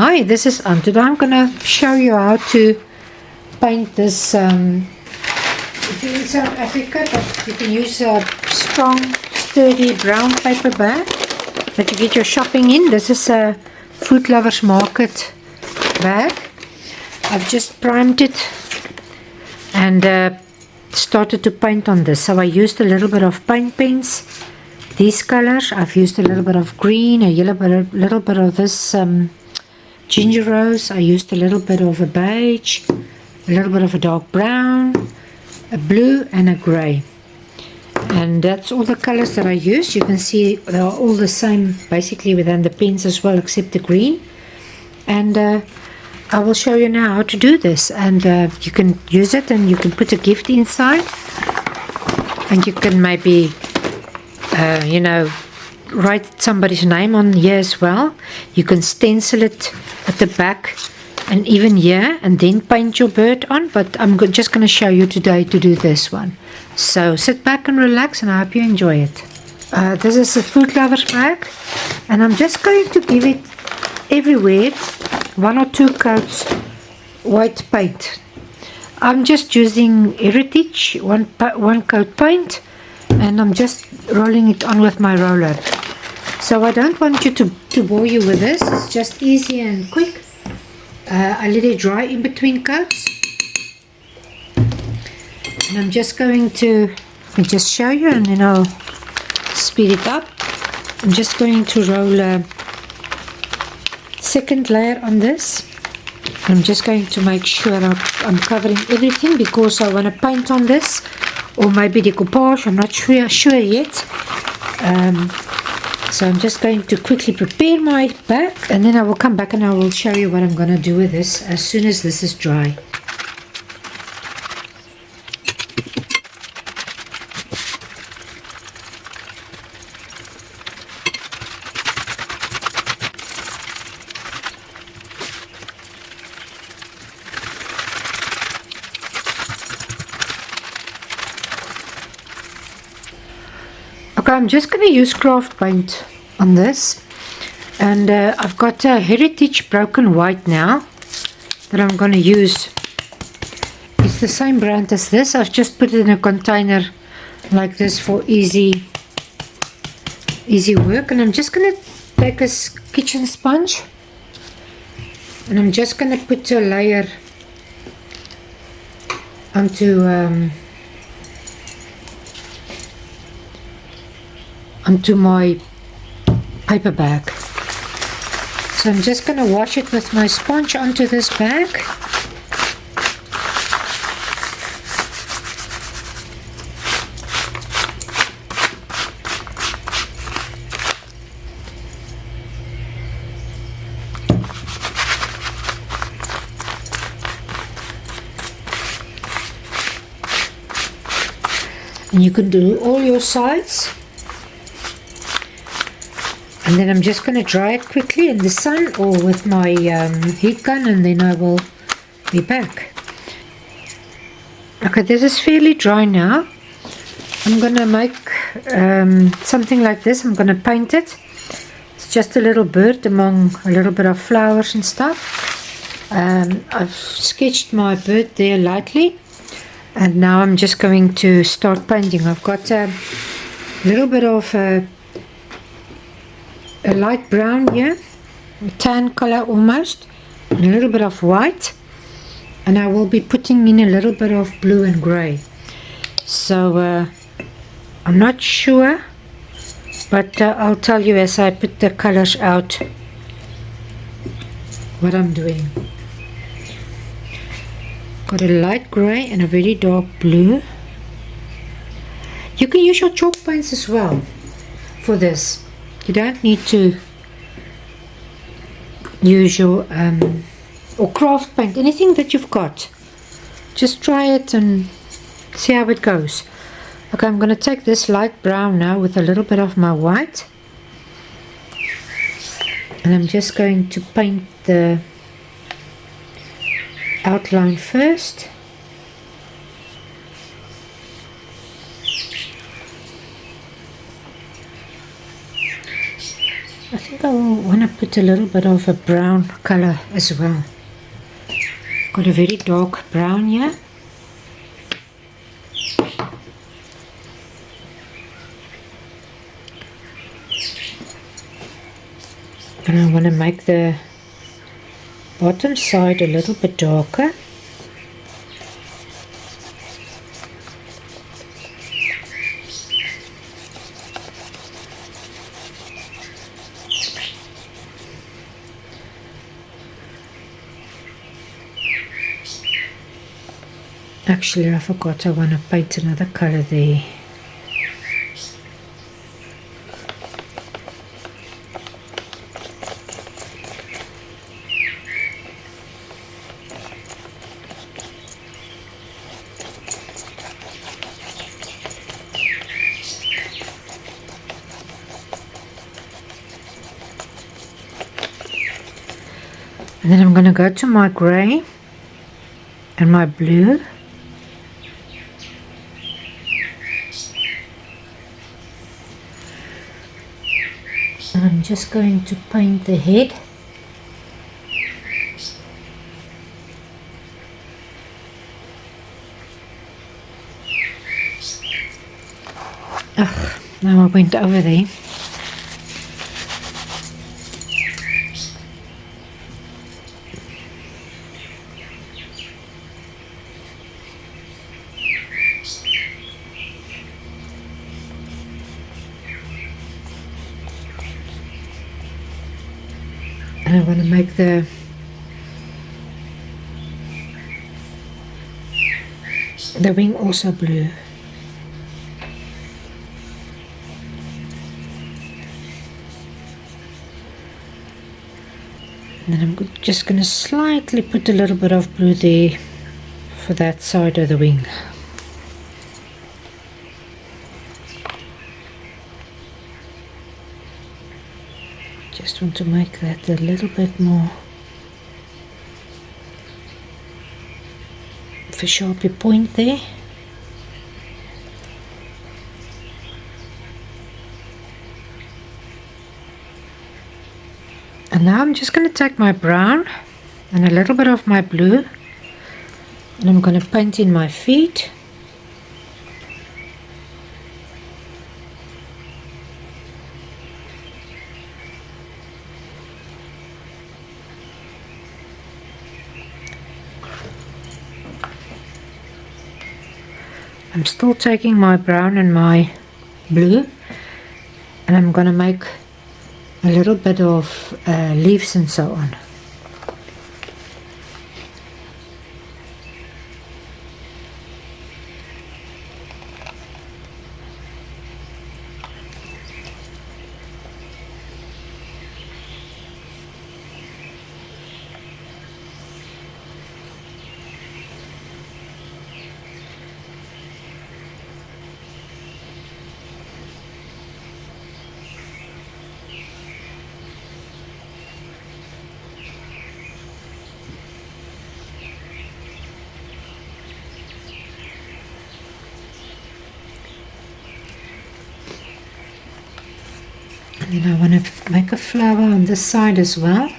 Hi, this is Anne. Today I'm going to show you how to paint this. If you're in South Africa, you can use a strong, sturdy brown paper bag that you get your shopping in. This is a Food Lovers Market bag. I've just primed it and started to paint on this. So I used a little bit of paint pens, these colors. I've used a little bit of green, a yellow bit, little bit of this ginger rose. I used a little bit of a beige, a little bit of a dark brown, a blue and a grey. And that's all the colors that I used. You can see they are all the same basically within the pens as well, except the green. And I will show you now how to do this. And you can use it and you can put a gift inside. And you can maybe, write somebody's name on here as well. You can stencil it at the back and even here, and then paint your bird on. But I'm just going to show you today to do this one. So sit back and relax, and I hope you enjoy it. This is a Food Lovers bag, and I'm just going to give it everywhere 1 or 2 coats white paint. I'm just using Heritage one coat paint, and I'm just rolling it on with my roller. So I don't want you to bore you with this. It's just easy and quick. I let it dry in between coats, and I'm just going to just show you, and then I'll speed it up. I'm just going to roll a second layer on this. I'm just going to make sure I'm covering everything, because I want to paint on this, or maybe decoupage. I'm not sure yet. So I'm just going to quickly prepare my bag, and then I will come back and I will show you what I'm going to do with this as soon as this is dry. Okay, I'm just going to use craft paint on this, and I've got a Heritage Broken White now that I'm going to use. It's the same brand as this. I've just put it in a container like this for easy work. And I'm just going to take a kitchen sponge, and I'm just going to put a layer onto my paper bag. So I'm just going to wash it with my sponge onto this bag. And you can do all your sides. And then I'm just going to dry it quickly in the sun or with my heat gun, and then I will be back. Okay, this is fairly dry now. I'm going to make something like this. I'm going to paint it. It's just a little bird among a little bit of flowers and stuff. I've sketched my bird there lightly, and now I'm just going to start painting. I've got a little bit of a light brown here, a tan color almost, and a little bit of white, and I will be putting in a little bit of blue and grey. So I'm not sure, but I'll tell you as I put the colors out what I'm doing. Got a light grey and a very dark blue. You can use your chalk paints as well for this. You don't need to use your or craft paint, anything that you've got. Just try it and see how it goes. Okay, I'm going to take this light brown now with a little bit of my white, and I'm just going to paint the outline first. I think I will want to put a little bit of a brown color as well. Got a very dark brown here. And I want to make the bottom side a little bit darker. Actually, I forgot, I want to paint another color there. And then I'm going to go to my grey and my blue. And I'm just going to paint the head. Ugh, now I went over there. And I want to make the wing also blue. And then I'm just going to slightly put a little bit of blue there for that side of the wing. Just want to make that a little bit more of a sharper point there. And now I'm just going to take my brown and a little bit of my blue, and I'm going to paint in my feet. I'm still taking my brown and my blue, and I'm going to make a little bit of leaves and so on. And then I want to make a flower on this side as well.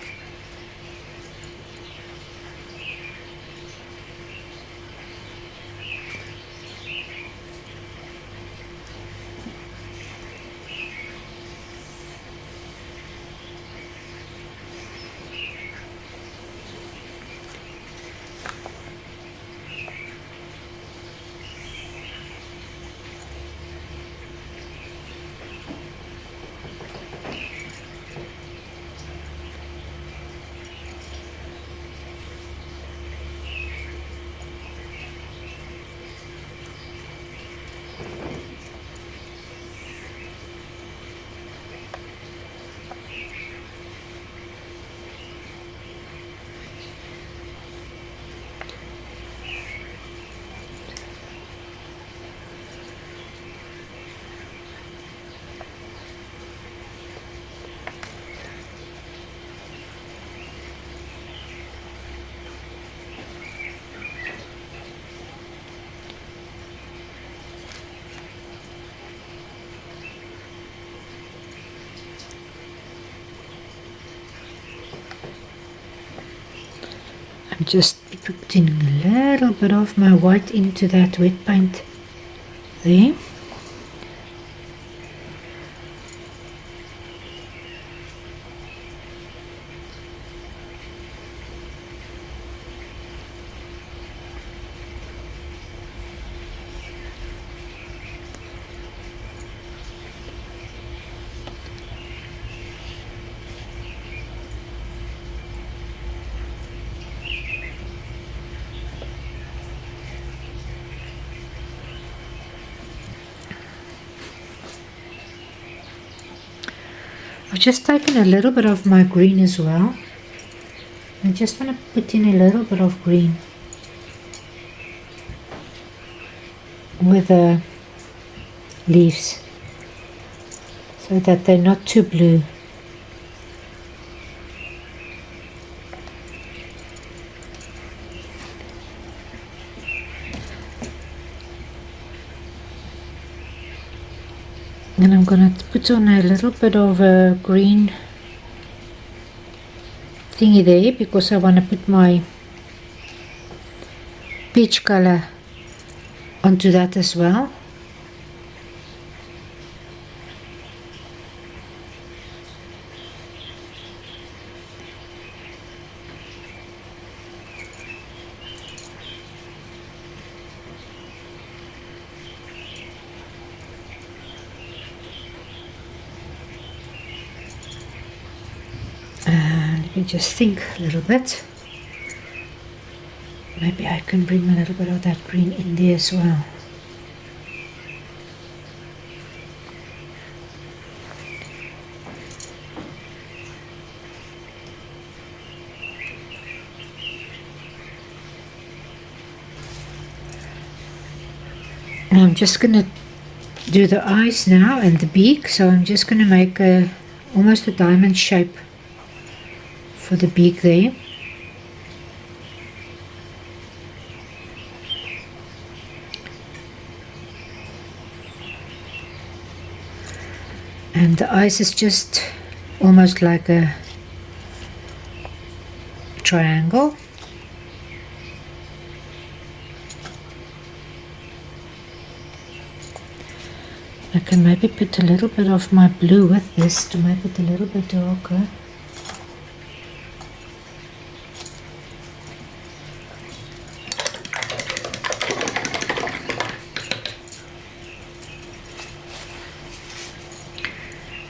Just putting a little bit of my white into that wet paint there. I've just taken a little bit of my green as well. I just want to put in a little bit of green with the leaves so that they're not too blue. And I'm going to put on a little bit of a green thingy there because I want to put my peach color onto that as well. Let me just think a little bit. Maybe I can bring a little bit of that green in there as well. And I'm just going to do the eyes now and the beak, so I'm just going to make almost a diamond shape for the beak there. And the eyes is just almost like a triangle. I can maybe put a little bit of my blue with this to make it a little bit darker.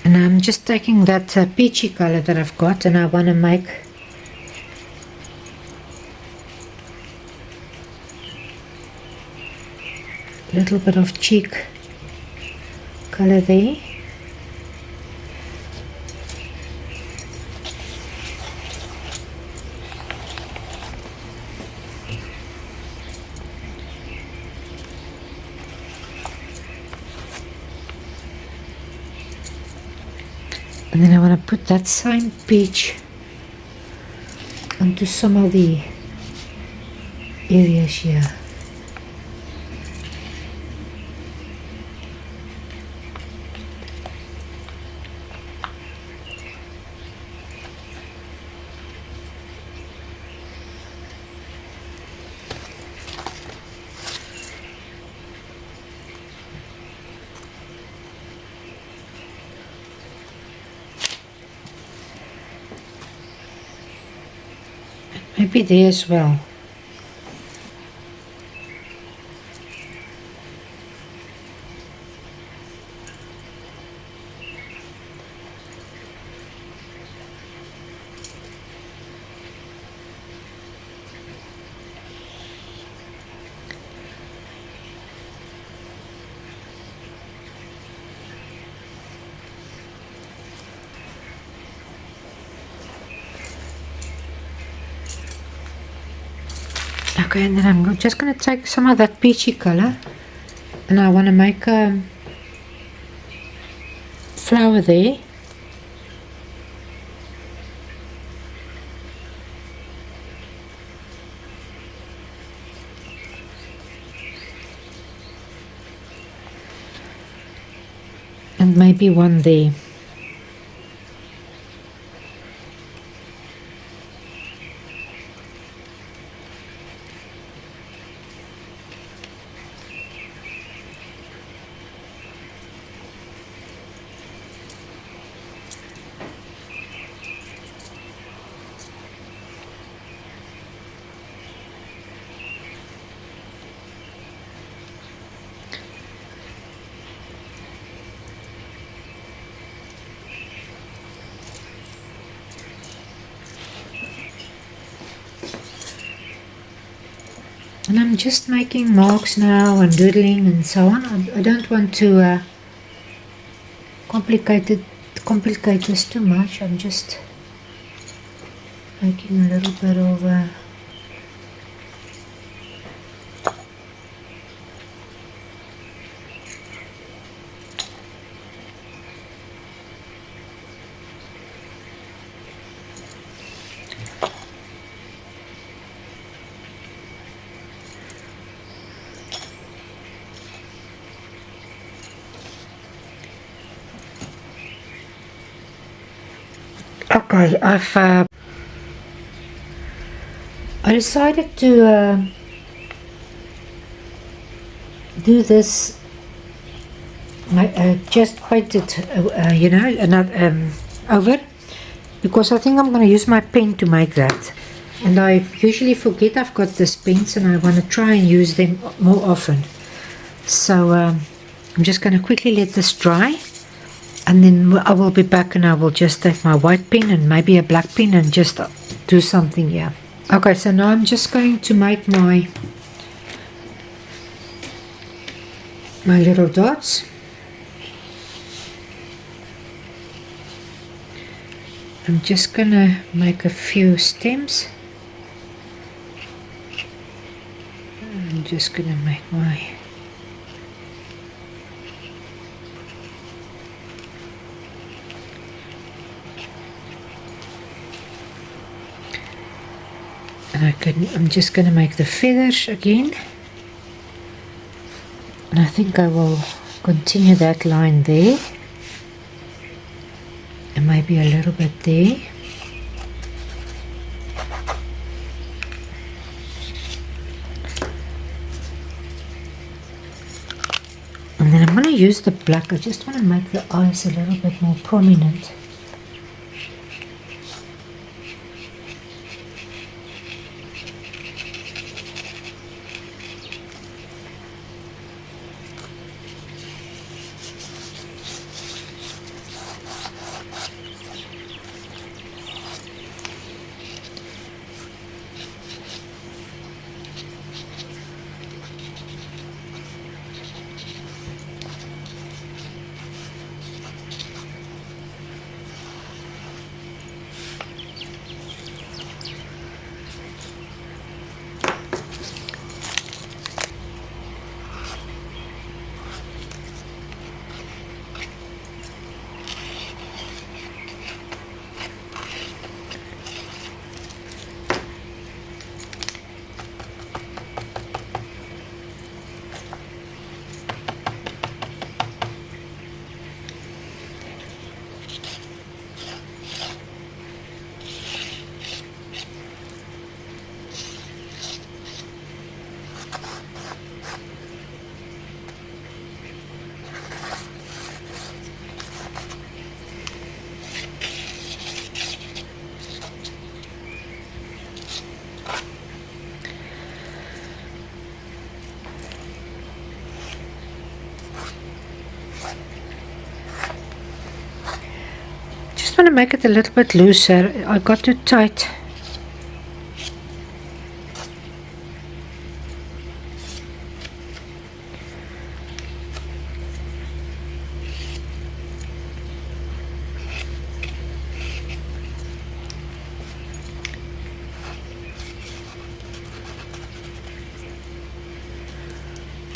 And I'm just taking that peachy color that I've got, and I want to make a little bit of cheek color there. And then I want to put that same peach onto some of the areas here. Maybe there as well. Okay, and then I'm just going to take some of that peachy color, and I want to make a flower there. And maybe one there. And I'm just making marks now and doodling and so on. I don't want to complicate this too much. I'm just making a little bit of okay, I decided to do this. I just painted, you know, another over, because I think I'm going to use my pen to make that. And I usually forget I've got these pens, and I want to try and use them more often. So I'm just going to quickly let this dry, and then I will be back, and I will just take my white pen and maybe a black pen and just do something here. Okay, so now I'm just going to make my little dots. I'm just gonna make a few stems. I'm just gonna make my I'm just gonna make the feathers again, and I think I will continue that line there. And maybe a little bit there. And then I'm going to use the black. I just want to make the eyes a little bit more prominent. Want to make it a little bit looser. I got too tight.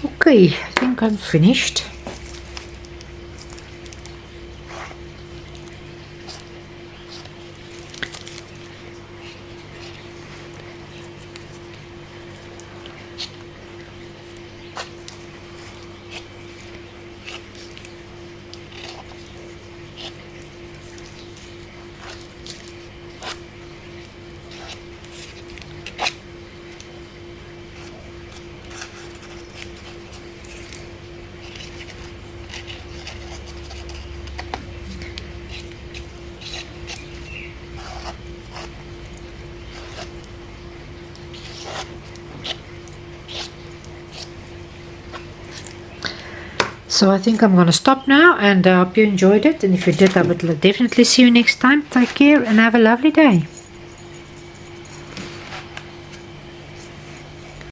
Okay, I think I'm finished. So I think I'm going to stop now, and I hope you enjoyed it. And if you did, I would definitely see you next time. Take care and have a lovely day.